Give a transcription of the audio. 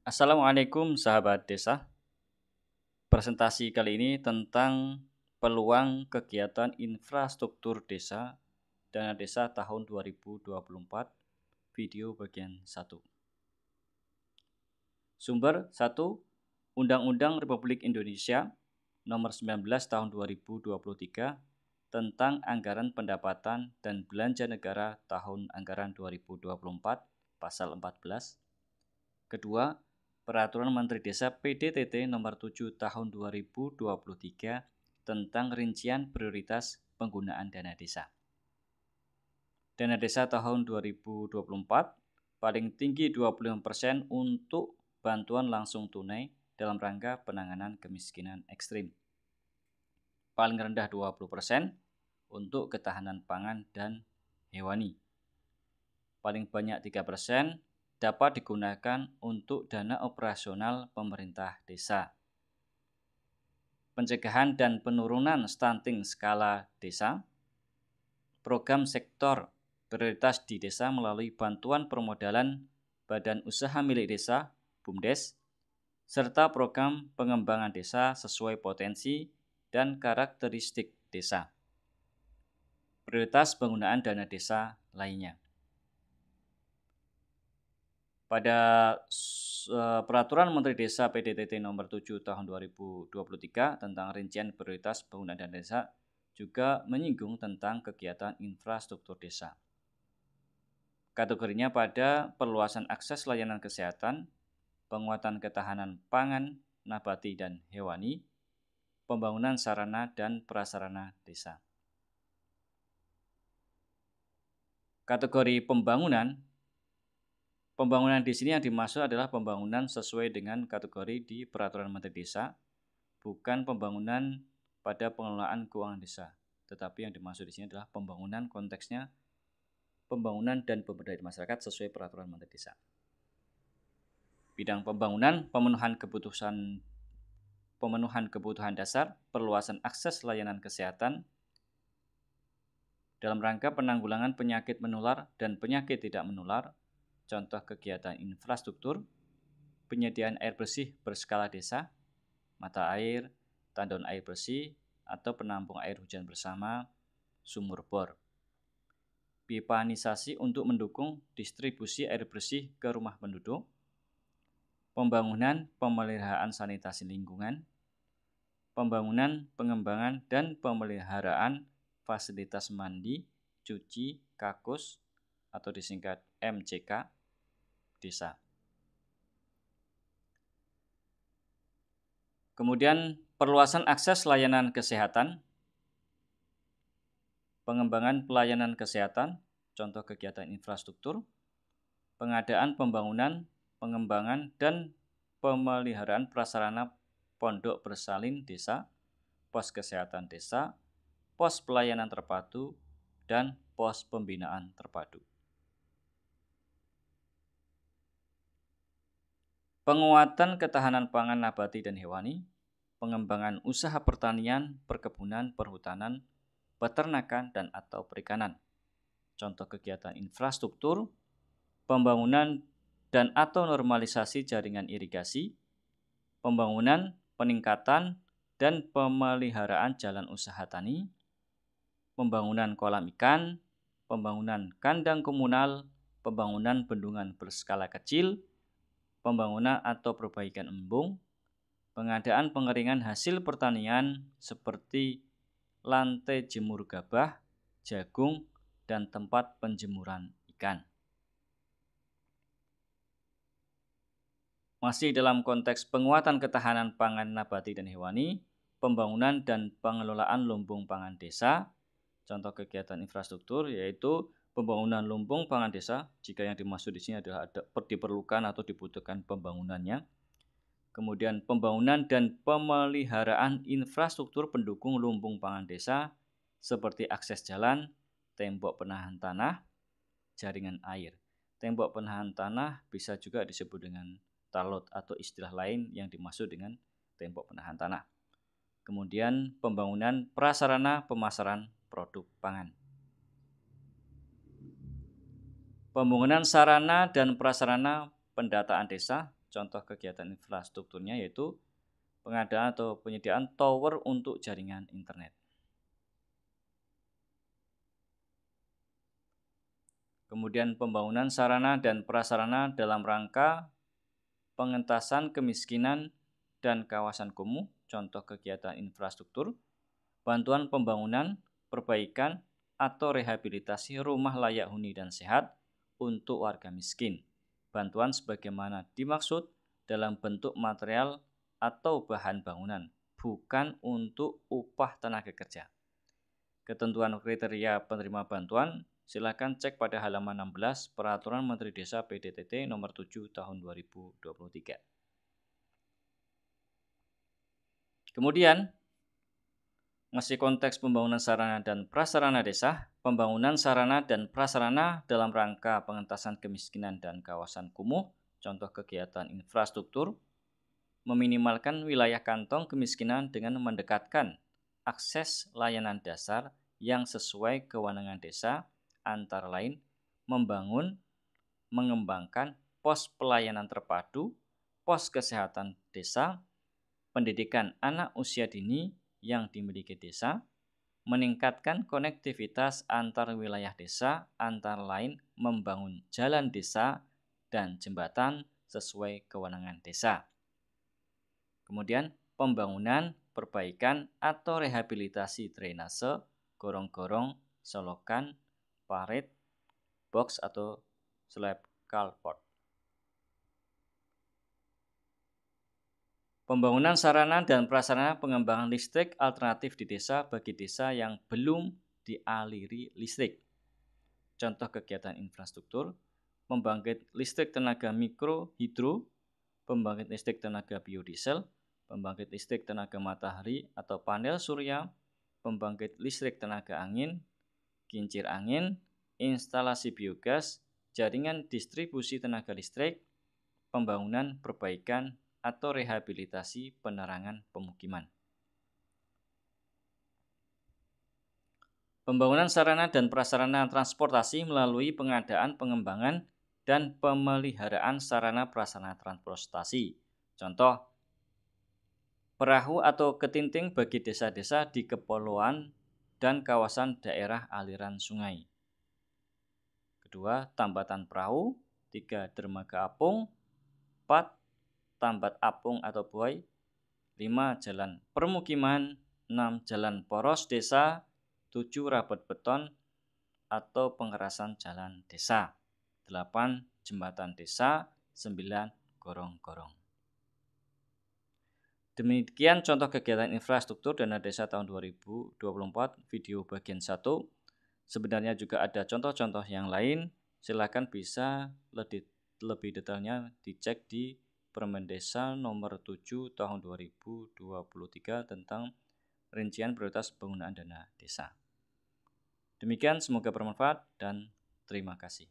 Assalamualaikum sahabat desa. Presentasi kali ini tentang peluang kegiatan infrastruktur desa Dana Desa tahun 2024, video bagian 1. Sumber 1. Undang-Undang Republik Indonesia Nomor 19 Tahun 2023 tentang Anggaran Pendapatan dan Belanja Negara Tahun Anggaran 2024, Pasal 14. Kedua, Peraturan Menteri Desa PDTT Nomor 7 Tahun 2023 tentang rincian prioritas penggunaan dana desa. Dana desa tahun 2024 paling tinggi 25% untuk bantuan langsung tunai dalam rangka penanganan kemiskinan ekstrim. Paling rendah 20% untuk ketahanan pangan dan hewani. Paling banyak 3% dapat digunakan untuk dana operasional pemerintah desa. Pencegahan dan penurunan stunting skala desa. Program sektor prioritas di desa melalui bantuan permodalan Badan Usaha Milik Desa (BUMDes), serta program pengembangan desa sesuai potensi dan karakteristik desa. Prioritas penggunaan dana desa lainnya. Pada Peraturan Menteri Desa PDTT Nomor 7 Tahun 2023 tentang rincian prioritas penggunaan dana desa juga menyinggung tentang kegiatan infrastruktur desa. Kategorinya pada perluasan akses layanan kesehatan, penguatan ketahanan pangan, nabati dan hewani, pembangunan sarana dan prasarana desa. Kategori pembangunan di sini yang dimaksud adalah pembangunan sesuai dengan kategori di Peraturan Menteri Desa, bukan pembangunan pada pengelolaan keuangan desa. Tetapi yang dimaksud di sini adalah pembangunan, konteksnya pembangunan dan pemberdayaan masyarakat sesuai Peraturan Menteri Desa. Bidang pembangunan, pemenuhan kebutuhan dasar, perluasan akses layanan kesehatan dalam rangka penanggulangan penyakit menular dan penyakit tidak menular. Contoh kegiatan infrastruktur, penyediaan air bersih berskala desa, mata air, tandon air bersih, atau penampung air hujan bersama, sumur bor. Pipanisasi untuk mendukung distribusi air bersih ke rumah penduduk. Pembangunan pemeliharaan sanitasi lingkungan. Pembangunan, pengembangan, dan pemeliharaan fasilitas mandi, cuci, kakus, atau disingkat MCK, desa. Kemudian perluasan akses layanan kesehatan, pengembangan pelayanan kesehatan, contoh kegiatan infrastruktur, pengadaan pembangunan, pengembangan, dan pemeliharaan prasarana pondok bersalin desa, pos kesehatan desa, pos pelayanan terpadu, dan pos pembinaan terpadu. Penguatan ketahanan pangan nabati dan hewani, pengembangan usaha pertanian, perkebunan, perhutanan, peternakan, dan atau perikanan. Contoh kegiatan infrastruktur, pembangunan dan atau normalisasi jaringan irigasi, pembangunan, peningkatan, dan pemeliharaan jalan usaha tani, pembangunan kolam ikan, pembangunan kandang komunal, pembangunan bendungan berskala kecil, pembangunan atau perbaikan embung, pengadaan pengeringan hasil pertanian seperti lantai jemur gabah, jagung, dan tempat penjemuran ikan. Masih dalam konteks penguatan ketahanan pangan nabati dan hewani, pembangunan dan pengelolaan lumbung pangan desa. Contoh kegiatan infrastruktur yaitu pembangunan lumbung pangan desa jika yang dimaksud di sini adalah diperlukan atau dibutuhkan pembangunannya. Kemudian pembangunan dan pemeliharaan infrastruktur pendukung lumbung pangan desa seperti akses jalan, tembok penahan tanah, jaringan air. Tembok penahan tanah bisa juga disebut dengan talot atau istilah lain yang dimaksud dengan tembok penahan tanah. Kemudian pembangunan prasarana pemasaran produk pangan. Pembangunan sarana dan prasarana pendataan desa, contoh kegiatan infrastrukturnya yaitu pengadaan atau penyediaan tower untuk jaringan internet. Kemudian pembangunan sarana dan prasarana dalam rangka pengentasan kemiskinan dan kawasan kumuh, contoh kegiatan infrastruktur, bantuan pembangunan, perbaikan, atau rehabilitasi rumah layak huni dan sehat untuk warga miskin. Bantuan sebagaimana dimaksud dalam bentuk material atau bahan bangunan, bukan untuk upah tenaga kerja. Ketentuan kriteria penerima bantuan silakan cek pada halaman 16 Peraturan Menteri Desa PDTT nomor 7 tahun 2023. Kemudian, masih konteks pembangunan sarana dan prasarana desa, pembangunan sarana dan prasarana dalam rangka pengentasan kemiskinan dan kawasan kumuh, contoh kegiatan infrastruktur, meminimalkan wilayah kantong kemiskinan dengan mendekatkan akses layanan dasar yang sesuai kewenangan desa, antara lain membangun, mengembangkan pos pelayanan terpadu, pos kesehatan desa, pendidikan anak usia dini yang dimiliki desa, meningkatkan konektivitas antar wilayah desa, antara lain membangun jalan desa dan jembatan sesuai kewenangan desa. Kemudian pembangunan, perbaikan atau rehabilitasi drainase, gorong-gorong, selokan, parit, box atau slab culvert. Pembangunan sarana dan prasarana pengembangan listrik alternatif di desa bagi desa yang belum dialiri listrik. Contoh kegiatan infrastruktur, pembangkit listrik tenaga mikro hidro, pembangkit listrik tenaga biodiesel, pembangkit listrik tenaga matahari atau panel surya, pembangkit listrik tenaga angin, kincir angin, instalasi biogas, jaringan distribusi tenaga listrik, pembangunan, perbaikan, atau rehabilitasi penerangan pemukiman. Pembangunan sarana dan prasarana transportasi melalui pengadaan, pengembangan, dan pemeliharaan sarana prasarana transportasi. Contoh, perahu atau ketinting bagi desa-desa di kepulauan dan kawasan daerah aliran sungai. Kedua, tambatan perahu. 3, dermaga apung. 4, tambat apung atau buai. 5, jalan permukiman. 6, jalan poros desa. 7, rabet beton atau pengerasan jalan desa. 8, jembatan desa. 9, gorong-gorong. Demikian contoh kegiatan infrastruktur dana desa tahun 2024 video bagian 1. Sebenarnya juga ada contoh-contoh yang lain. Silakan bisa lebih detailnya dicek di Permen Desa nomor 7 tahun 2023 tentang rincian prioritas penggunaan dana desa. Demikian, semoga bermanfaat dan terima kasih.